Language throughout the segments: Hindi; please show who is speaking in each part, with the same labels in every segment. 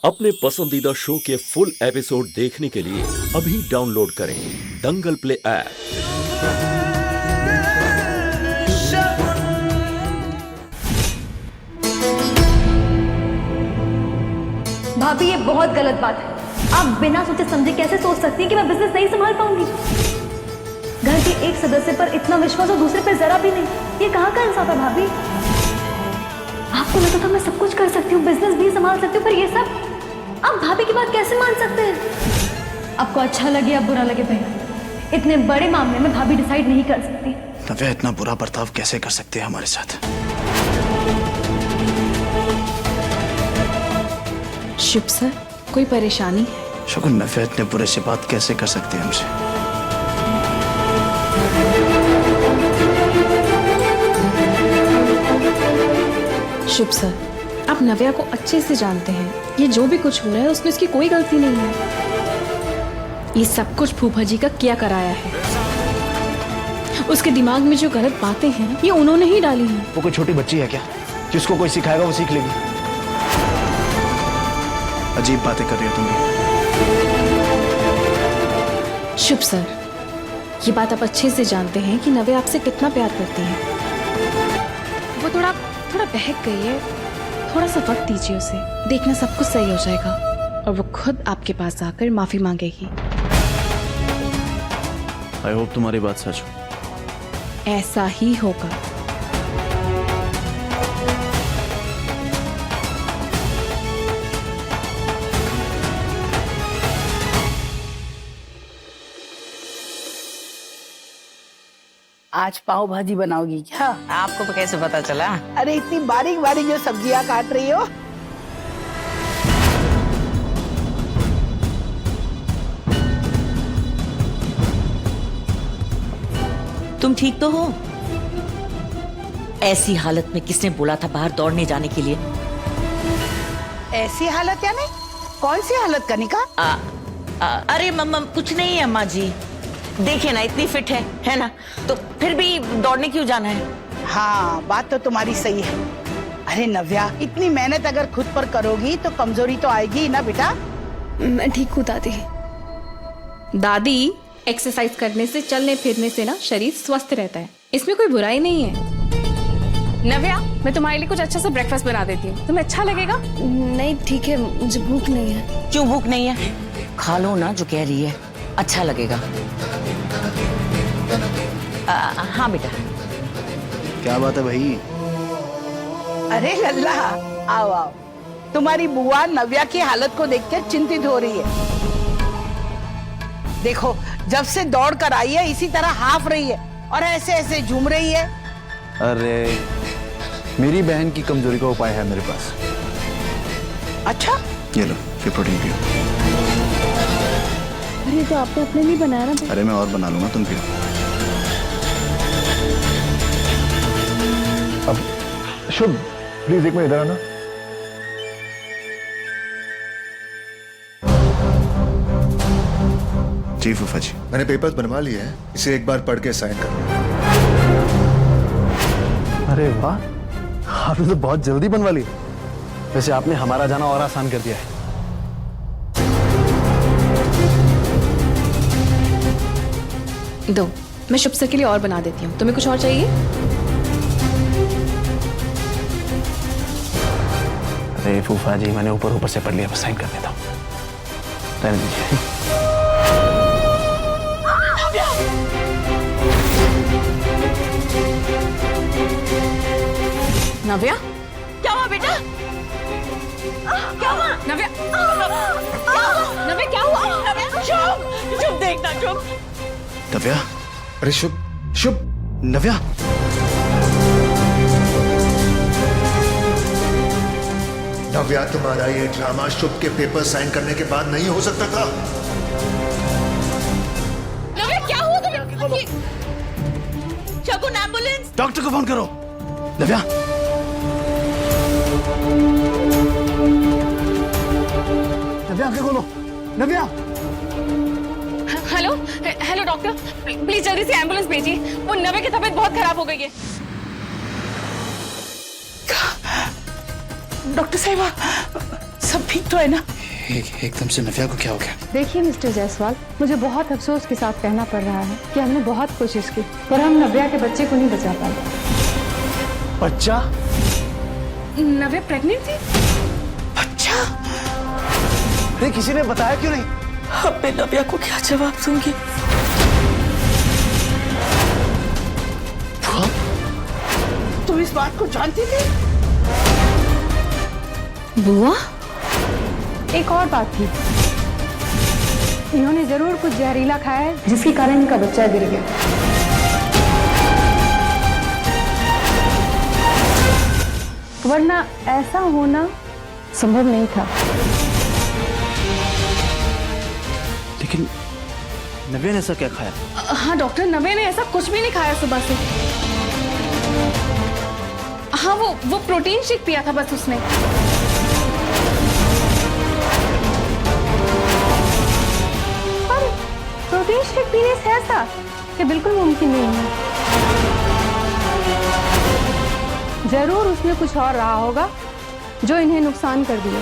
Speaker 1: अपने पसंदीदा शो के फुल एपिसोड देखने के लिए अभी डाउनलोड करें दंगल प्ले ऐप।
Speaker 2: भाभी ये बहुत गलत बात है। आप बिना सोचे समझे कैसे सोच सकती हैं कि मैं बिजनेस नहीं संभाल पाऊंगी। घर के एक सदस्य पर इतना विश्वास और दूसरे पर जरा भी नहीं, ये कहाँ का इंसाफ है भाभी। आपको लगता था मैं सब कुछ कर सकती हूँ, बिजनेस भी संभाल सकती हूँ, पर ये सब आप भाभी की बात कैसे मान सकते हैं। आपको अच्छा लगे या बुरा लगे भैया, इतने बड़े मामले में भाभी डिसाइड नहीं कर सकती।
Speaker 3: नव्या इतना बुरा बर्ताव कैसे कर सकते हैं हमारे साथ।
Speaker 4: शुभ सर, कोई परेशानी है?
Speaker 3: शगुन, नव्या इतने बुरे से बात कैसे कर सकते हैं हमसे।
Speaker 4: शुभ सर, आप नव्या को अच्छे से जानते हैं। ये जो भी कुछ हो रहा है उसमें उसकी कोई गलती नहीं है। ये सब कुछ फूफा जी का किया कराया है। उसके दिमाग में जो गलत बातें हैं ये उन्होंने ही डाली हैं।
Speaker 3: वो कोई छोटी बच्ची है क्या जिसको कोई सिखाएगा वो सीख लेगी। अजीब बातें कर रही हो तुम भी।
Speaker 4: शुभ सर, ये बात आप अच्छे से जानते हैं कि नव्या आपसे कितना प्यार करती है। वो थोड़ा बहक गई है, थोड़ा सा वक्त दीजिए उसे, देखना सब कुछ सही हो जाएगा और वो खुद आपके पास आकर माफी मांगेगी।
Speaker 3: आई होप तुम्हारी बात सच हो।
Speaker 4: ऐसा ही होगा।
Speaker 5: आज पाव भाजी बनाओगी क्या?
Speaker 6: आपको कैसे पता चला?
Speaker 5: अरे इतनी बारीक बारीक जो सब्जियां काट रही हो।
Speaker 6: तुम ठीक तो हो? ऐसी हालत में किसने बोला था बाहर दौड़ने जाने के लिए?
Speaker 5: ऐसी हालत यानी कौन सी हालत कनिका?
Speaker 6: अरे मम्मा कुछ नहीं है अम्मा जी, देखिए ना इतनी फिट है ना, तो फिर भी दौड़ने क्यों जाना है?
Speaker 5: हाँ बात तो तुम्हारी सही है। अरे नव्या, इतनी मेहनत अगर खुद पर करोगी तो कमजोरी तो आएगी ही ना बेटा।
Speaker 4: मैं ठीक हूँ दादी। दादी, एक्सरसाइज करने से, चलने फिरने से ना शरीर स्वस्थ रहता है, इसमें कोई बुराई नहीं है। नव्या, मैं तुम्हारे लिए कुछ अच्छा सा ब्रेकफास्ट बना देती हूँ, तुम्हें अच्छा लगेगा? नहीं ठीक है, मुझे भूख नहीं है।
Speaker 6: क्यों भूख नहीं है? खा लो ना, जो कह रही है, अच्छा लगेगा। हाँ बेटा।
Speaker 3: क्या बात है भाई?
Speaker 5: अरे लल्ला, आओ आओ। तुम्हारी बुआ नव्या की हालत को देखकर चिंतित हो रही है। देखो, जब से दौड़ कर आई है इसी तरह हाफ रही है और ऐसे ऐसे झूम रही है।
Speaker 7: अरे मेरी बहन की कमजोरी का उपाय है मेरे पास।
Speaker 5: अच्छा,
Speaker 3: ये लो, ये प्रोटीन पियो।
Speaker 4: अरे तो आपने अपने लिए बनाया ना।
Speaker 3: अरे मैं और बना लूंगा, तुम पियो।
Speaker 7: अब शुभ, प्लीज एक मिनट इधर आना।
Speaker 3: जी फूफा जी।
Speaker 8: मैंने पेपर्स बनवा लिए हैं, इसे एक बार पढ़ के साइन कर लो।
Speaker 7: अरे वाह, आपने तो बहुत जल्दी बनवा ली। वैसे आपने हमारा जाना और आसान कर दिया है।
Speaker 4: दो, मैं शुभ सर के लिए और बना देती हूँ। तुम्हें कुछ और चाहिए?
Speaker 7: अरे फूफा जी, मैंने ऊपर ऊपर से पढ़ लिया, बस साइन कर देता हूँ। रहने दीजिए।
Speaker 4: नव्या,
Speaker 6: क्या हुआ बेटा? क्या हुआ?
Speaker 4: नव्या, नव्या क्या हुआ?
Speaker 6: चुप चुप, देखना चुप।
Speaker 3: नव्या,
Speaker 8: अरे शुभ, शुभ,
Speaker 3: नव्या।
Speaker 8: नव्या, तुम्हारा ये ड्रामा शुभ के पेपर साइन करने के बाद नहीं हो सकता था।
Speaker 4: नव्या क्या हुआ तुम्हें?
Speaker 6: शगुन, एम्बुलेंस।
Speaker 3: डॉक्टर को फोन करो। नव्या,
Speaker 7: नव्या आंखें खोलो। नव्या,
Speaker 4: हेलो हेलो डॉक्टर, प्लीज जल्दी से एम्बुलेंस भेजिए। वो नव्या की तबीयत बहुत खराब हो गई है।
Speaker 5: डॉक्टर साहिबा, सब ठीक तो है ना?
Speaker 3: एकदम से नव्या को क्या हो गया?
Speaker 2: देखिए मिस्टर जायसवाल, मुझे बहुत अफसोस के साथ कहना पड़ रहा है कि हमने बहुत कोशिश की पर हम नव्या के बच्चे को नहीं बचा पाए।
Speaker 7: बच्चा?
Speaker 4: नव्या प्रेग्नेंट थी?
Speaker 5: अच्छा,
Speaker 7: अरे किसी ने बताया क्यों नहीं?
Speaker 6: अब मैं नव्या को क्या जवाब दूंगी?
Speaker 5: तुम इस बात को जानती थी?
Speaker 4: बुआ?
Speaker 2: एक और बात थी, इन्होंने जरूर कुछ जहरीला खाया है जिसके कारण इनका बच्चा गिर गया। वरना ऐसा होना संभव नहीं था।
Speaker 7: लेकिन नव्या ने ऐसा क्या खाया?
Speaker 4: हाँ डॉक्टर, नव्या ने ऐसा कुछ भी नहीं खाया सुबह से। हाँ वो प्रोटीन शेक पिया था बस उसने।
Speaker 2: पर प्रोटीन शेक पीने से ऐसा कि बिल्कुल मुमकिन नहीं है। जरूर उसमें कुछ और रहा होगा जो इन्हें नुकसान कर दिया।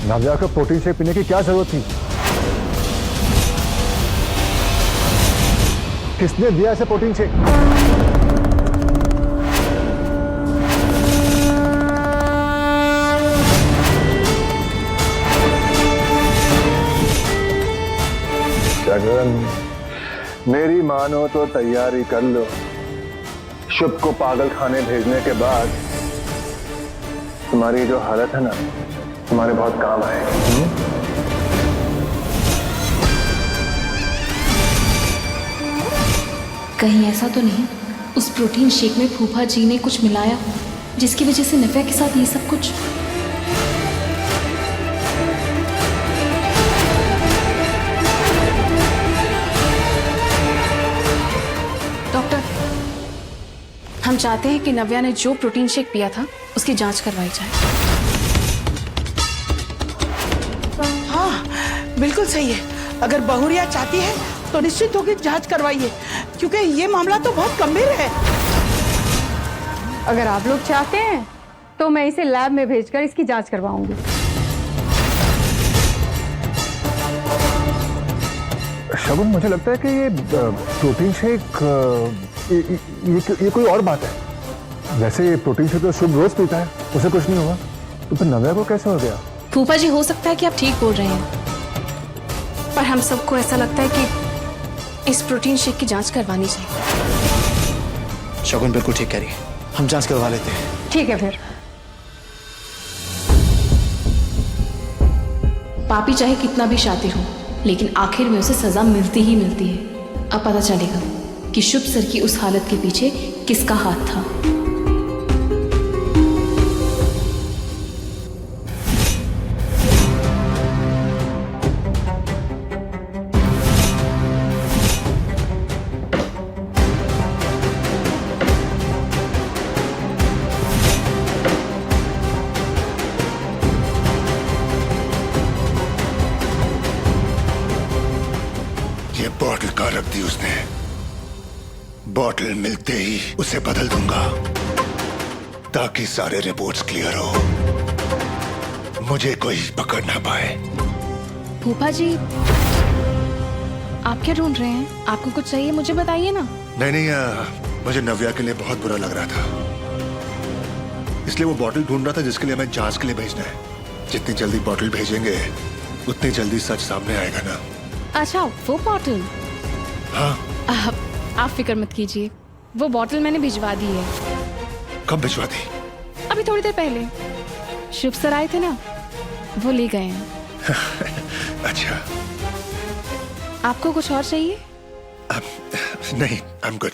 Speaker 9: नव्या को प्रोटीन शेक पीने की क्या जरूरत थी? किसने दिया ऐसे प्रोटीन शेक? जगन, मेरी मानो तो तैयारी कर लो। शुभ को पागल खाने भेजने के बाद तुम्हारी जो हालत है ना, तुम्हारे बहुत काम आएगी।
Speaker 4: कहीं ऐसा तो नहीं उस प्रोटीन शेक में फूफा जी ने कुछ मिलाया जिसकी वजह से नव्या के साथ ये सब कुछ? डॉक्टर, हम चाहते हैं कि नव्या ने जो प्रोटीन शेक पिया था उसकी जांच करवाई जाए।
Speaker 5: हाँ बिल्कुल सही है। अगर बहुरिया चाहती है तो निश्चित होकर जांच करवाइए, क्योंकि ये मामला तो बहुत गंभीर है।
Speaker 2: अगर आप लोग चाहते हैं तो मैं इसे लैब में भेजकर इसकी जांच करवाऊंगी।
Speaker 9: शगुन, मुझे लगता है कि ये प्रोटीन शेक ये कोई और बात है। वैसे प्रोटीन शेक तो शुभ रोज पीता है, उसे कुछ नहीं हुआ, तो फिर नव्या को कैसे हो गया?
Speaker 4: फूफा जी, हो सकता है कि आप ठीक बोल रहे हैं, पर हम सबको ऐसा लगता है कि इस प्रोटीन शेक की जांच करवानी चाहिए।
Speaker 3: शगुन बिल्कुल ठीक कह रही है, हम जांच करवा लेते हैं।
Speaker 2: ठीक है फिर।
Speaker 4: पापी चाहे कितना भी शातिर हो, लेकिन आखिर में उसे सजा मिलती ही मिलती है। अब पता चलेगा कि शुभ सर की उस हालत के पीछे किसका हाथ था।
Speaker 8: ये बॉटल कहाँ रख दी उसने? बॉटल मिलते ही उसे बदल दूंगा ताकि सारे रिपोर्ट्स क्लियर हो, मुझे कोई पकड़ ना पाए।
Speaker 4: फूफा जी, आप क्या ढूंढ रहे हैं? आपको कुछ चाहिए मुझे बताइए ना।
Speaker 8: नहीं, मुझे नव्या के लिए बहुत बुरा लग रहा था, इसलिए वो बॉटल ढूंढ रहा था जिसके लिए हमें जांच के लिए भेजना है। जितनी जल्दी बॉटल भेजेंगे उतनी जल्दी सच सामने आएगा ना।
Speaker 4: अच्छा, वो बॉटल?
Speaker 8: हाँ।
Speaker 4: आप फिक्र मत कीजिए, वो बॉटल मैंने भिजवा दी है।
Speaker 8: कब भिजवा दी?
Speaker 4: अभी थोड़ी देर पहले। शुभ सर आए थे ना, वो ले गए हैं।
Speaker 8: अच्छा।
Speaker 4: आपको कुछ और चाहिए?
Speaker 8: नहीं, आई एम गुड।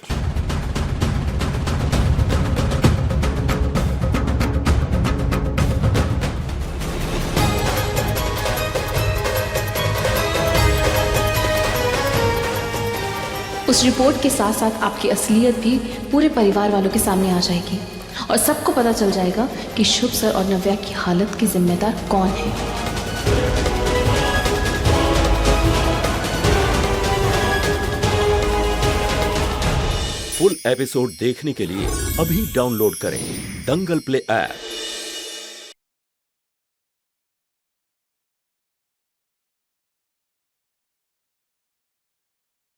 Speaker 4: उस रिपोर्ट के साथ साथ आपकी असलियत भी पूरे परिवार वालों के सामने आ जाएगी और सबको पता चल जाएगा कि शुभ सर और नव्या की हालत के जिम्मेदार कौन है।
Speaker 1: फुल एपिसोड देखने के लिए अभी डाउनलोड करें दंगल प्ले ऐप।